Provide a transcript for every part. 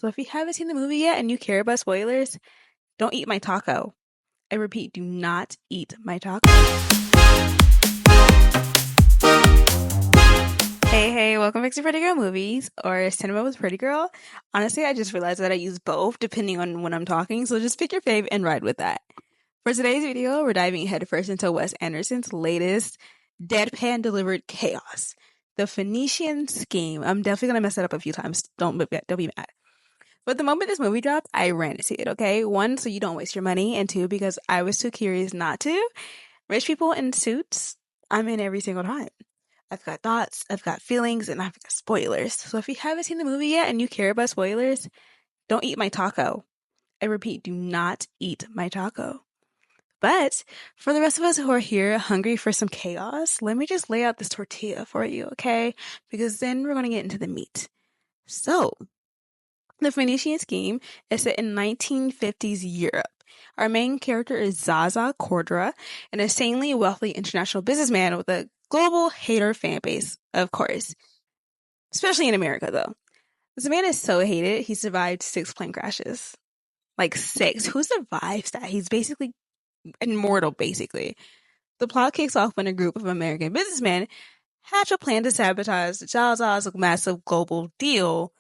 So if you haven't seen the movie yet and you care about spoilers, don't eat my taco. I repeat, do not eat my taco. Hey, welcome back to Pretty Girl Movies, or Cinema with Pretty Girl. Honestly, I just realized that I use both depending on when I'm talking, so just pick your fave and ride with that. For today's video, we're diving headfirst into Wes Anderson's latest deadpan delivered chaos, the Phoenician scheme. I'm definitely gonna mess it up a few times. Don't be mad. But the moment this movie dropped, I ran to see it, okay? One, so you don't waste your money, and two, because I was too curious not to. Rich people in suits, I'm in every single time. I've got thoughts, I've got feelings, and I've got spoilers. So if you haven't seen the movie yet and you care about spoilers, don't eat my taco. I repeat, do not eat my taco. But for the rest of us who are here hungry for some chaos, let me just lay out this tortilla for you, okay? Because then we're going to get into the meat. So, the Phoenician scheme is set in 1950s Europe. Our main character is Zsa Zsa Kodra, an insanely wealthy international businessman with a global hater fan base, of course. Especially in America, though. This man is so hated, he survived 6 plane crashes. Like 6. Who survives that? He's basically immortal, basically. The plot kicks off when a group of American businessmen hatch a plan to sabotage Zsa Zsa's massive global deal,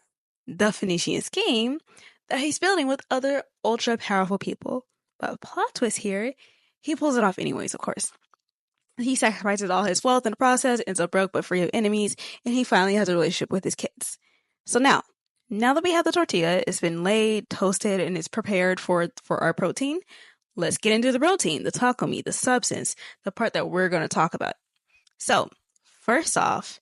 the Phoenician scheme, that he's building with other ultra-powerful people. But plot twist here, he pulls it off anyways, of course. He sacrifices all his wealth in the process, ends up broke but free of enemies, and he finally has a relationship with his kids. So now that we have the tortilla, it's been laid, toasted, and it's prepared for our protein, let's get into the protein, the taco meat, the substance, the part that we're going to talk about. So, first off,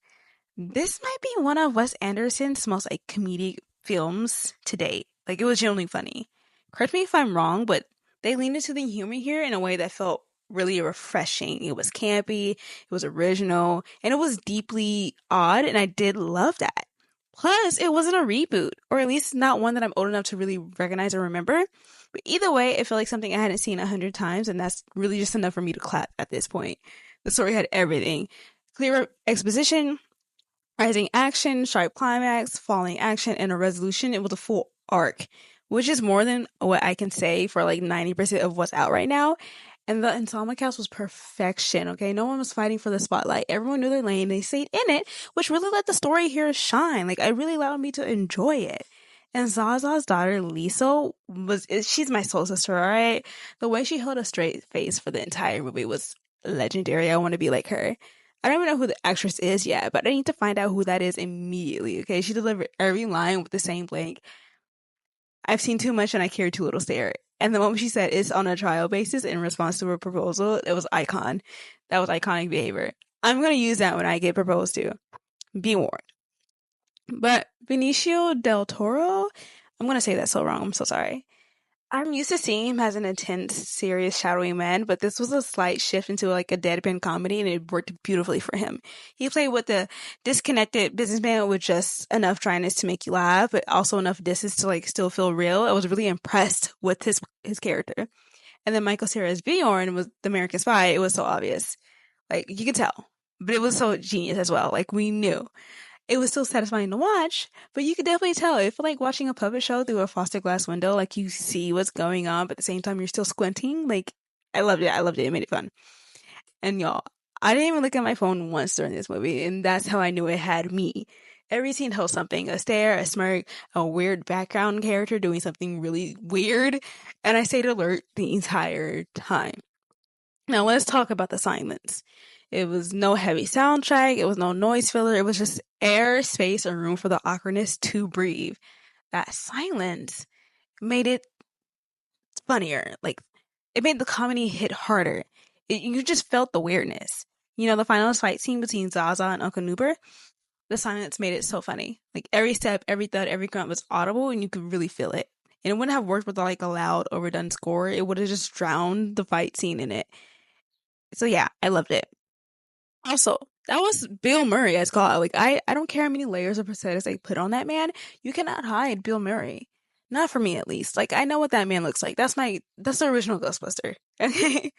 this might be one of Wes Anderson's most comedic films to date. It was genuinely funny. Correct me if I'm wrong, but they leaned into the humor here in a way that felt really refreshing. It was campy, it was original, and it was deeply odd, and I did love that. Plus, it wasn't a reboot, or at least not one that I'm old enough to really recognize or remember. But either way, it felt like something I hadn't seen 100 times, and that's really just enough for me to clap at this point. The story had everything. Clear exposition, rising action, sharp climax, falling action, and a resolution. It was a full arc, which is more than what I can say for 90% of what's out right now. And the ensemble cast was perfection, okay? No one was fighting for the spotlight. Everyone knew their lane. They stayed in it, which really let the story here shine. It really allowed me to enjoy it. And Zsa Zsa's daughter, Lesil, she's my soul sister, all right? The way she held a straight face for the entire movie was legendary. I want to be like her. I don't even know who the actress is yet, but I need to find out who that is immediately, okay? She delivered every line with the same blank. I've seen too much and I care too little stare. And the moment she said it's on a trial basis in response to a proposal, it was icon. That was iconic behavior. I'm going to use that when I get proposed to. Be warned. But Benicio del Toro, I'm going to say that so wrong. I'm so sorry. I'm used to seeing him as an intense, serious, shadowy man, but this was a slight shift into a deadpan comedy, and it worked beautifully for him. He played with the disconnected businessman with just enough dryness to make you laugh, but also enough distance to still feel real. I was really impressed with his character. And then Michael Cera's Bjorn was the American Spy. It was so obvious. You could tell. But it was so genius as well. We knew. It was still satisfying to watch, but you could definitely tell. It felt like watching a puppet show through a frosted glass window. You see what's going on, but at the same time, you're still squinting. I loved it. I loved it. It made it fun. And y'all, I didn't even look at my phone once during this movie, and that's how I knew it had me. Every scene held something. A stare, a smirk, a weird background character doing something really weird, and I stayed alert the entire time. Now, let's talk about the silence. It was no heavy soundtrack. It was no noise filler. It was just air, space, and room for the awkwardness to breathe. That silence made it funnier. It made the comedy hit harder. You just felt the weirdness. The final fight scene between Zsa Zsa and Uncle Noober, the silence made it so funny. Every step, every thud, every grunt was audible, and you could really feel it. And it wouldn't have worked with a loud, overdone score. It would have just drowned the fight scene in it. So yeah, I loved it. Also, that was Bill Murray as God. I don't care how many layers of prosthetics they put on that man. You cannot hide Bill Murray. Not for me, at least. I know what that man looks like. That's the original Ghostbuster. Okay?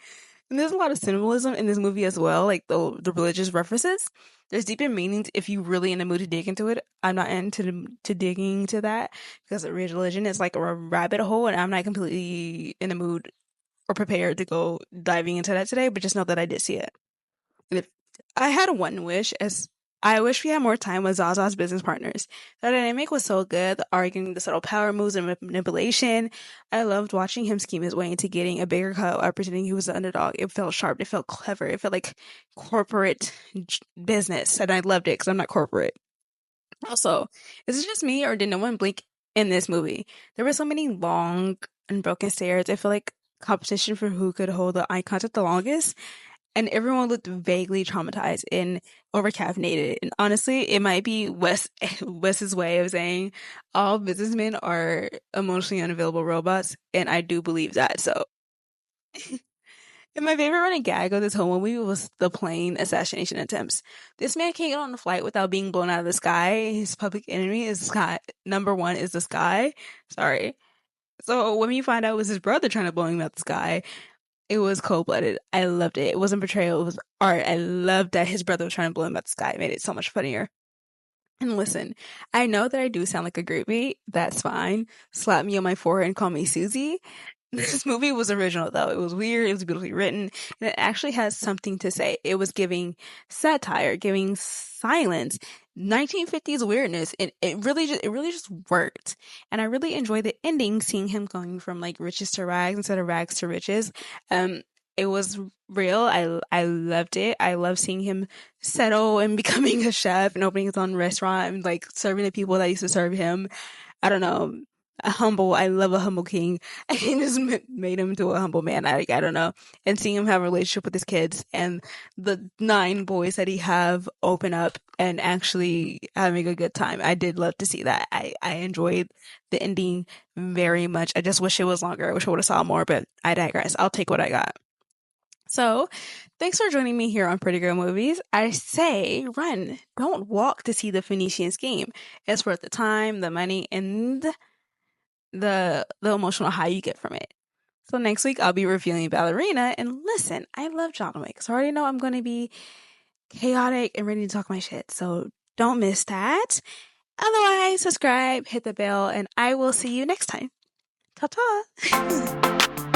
And there's a lot of symbolism in this movie as well, like the religious references. There's deeper meanings if you really in the mood to dig into it. I'm not to digging into that because religion is like a rabbit hole, and I'm not completely in the mood or prepared to go diving into that today. But just know that I did see it. And if I had one wish, as I wish we had more time with Zsa Zsa's business partners. The dynamic was so good, the arguing, the subtle power moves and manipulation. I loved watching him scheme his way into getting a bigger cut while pretending he was the underdog. It felt sharp, it felt clever, it felt like corporate business, and I loved it because I'm not corporate. Also, is it just me or did no one blink in this movie? There were so many long, unbroken stares. I feel like competition for who could hold the eye contact the longest, and everyone looked vaguely traumatized and overcaffeinated. And honestly, it might be Wes's way of saying all businessmen are emotionally unavailable robots, and I do believe that. So, and my favorite running gag of this whole movie was the plane assassination attempts. This man can't get on the flight without being blown out of the sky. His public enemy is the sky. Number one is the sky. Sorry. So when you find out it was his brother trying to blow him out the sky, it was cold-blooded. I loved it. It wasn't betrayal. It was art. I loved that his brother was trying to blow him out the sky. It made it so much funnier. And listen, I know that I do sound like a groupie. That's fine. Slap me on my forehead and call me Susie. This movie was original, though. It was weird. It was beautifully written, and it actually has something to say. It was giving satire, giving silence, 1950s weirdness, and it really just worked. And I really enjoyed the ending, seeing him going from like riches to rags instead of rags to riches. It was real. I loved it. I love seeing him settle and becoming a chef and opening his own restaurant and like serving the people that used to serve him. I don't know, I love a humble king. And he just made him into a humble man. I don't know. And seeing him have a relationship with his kids and the 9 boys that he have open up and actually having a good time. I did love to see that. I enjoyed the ending very much. I just wish it was longer. I wish I would have saw more, but I digress. I'll take what I got. So, thanks for joining me here on Pretty Girl Movies. I say run, don't walk to see the Phoenician scheme. It's worth the time, the money, and the emotional high you get from it. So next week I'll be reviewing Ballerina, and listen, I love John Wick, so I already know I'm going to be chaotic and ready to talk my shit. So don't miss that. Otherwise, subscribe, hit the bell, and I will see you next time. Ta-ta!